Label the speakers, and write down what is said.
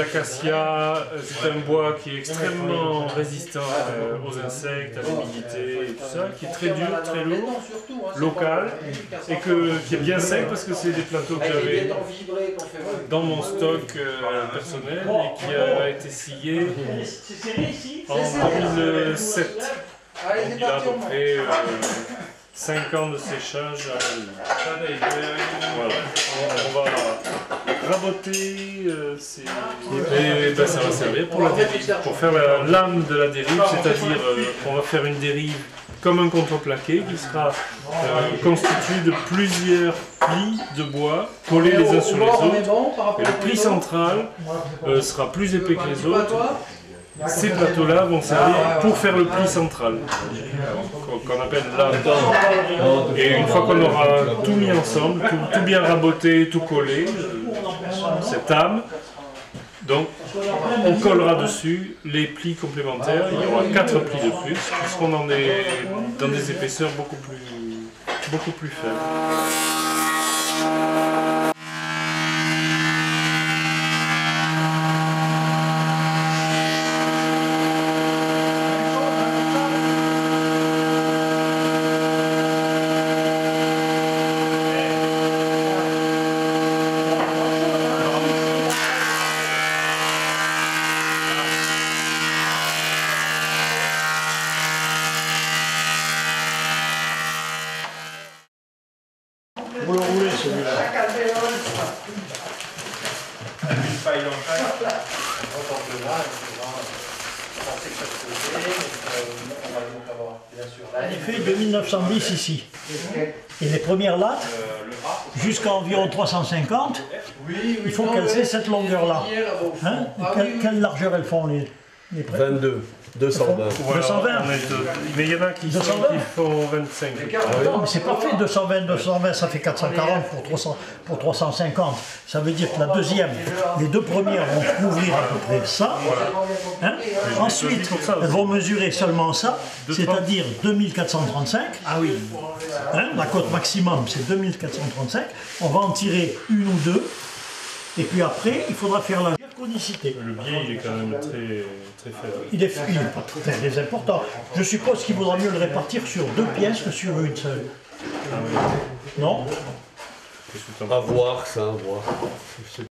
Speaker 1: l'acacia, c'est un bois qui est extrêmement résistant aux insectes, à l'humidité et tout ça, qui est très dur, très lourd, local, et qui est bien sec parce que c'est des plateaux que j'avais dans mon stock personnel et qui a été scié en 2007. Donc il a à peu près 5 ans de séchage. Voilà. On va raboter et ben, ça va servir pour la dérive, pour faire la lame de la dérive, c'est-à-dire on va faire une dérive comme un contreplaqué qui sera constitué de plusieurs plis de bois collés les uns sur les autres. Et le pli central sera plus épais que les autres. Ces plateaux-là vont servir pour faire le pli central, qu'on appelle lame. Et une fois qu'on aura tout mis ensemble, tout bien raboté, tout collé, cette âme, donc on collera dessus les plis complémentaires. Il y aura 4 plis de plus qui seront dans des épaisseurs beaucoup plus faibles.
Speaker 2: Vous le roulez celui-là. Il est fait de 1910 ici. Et les premières lattes, jusqu'à environ 350, il faut qu'elles aient cette longueur-là. Hein? Quelle largeur elles font les
Speaker 3: 22, 220.
Speaker 1: Voilà,
Speaker 2: 220.
Speaker 1: Mais il y en a qui font 25.
Speaker 2: Non, mais c'est parfait, 220, ça fait 440 pour 350. Ça veut dire que la deuxième, les deux premières vont couvrir à peu près ça. Hein? Ensuite, elles vont mesurer seulement ça, c'est-à-dire 2435. Ah oui. Hein? La cote maximum, c'est 2435. On va en tirer une ou deux. Et puis après, il faudra faire la zirconicité.
Speaker 1: Le biais, il est quand même très faible.
Speaker 2: Il est pas très important. Je suppose qu'il vaudra mieux le répartir sur 2 pièces que sur une seule.
Speaker 1: Ah oui.
Speaker 2: Non?
Speaker 3: À voir ça, à voir.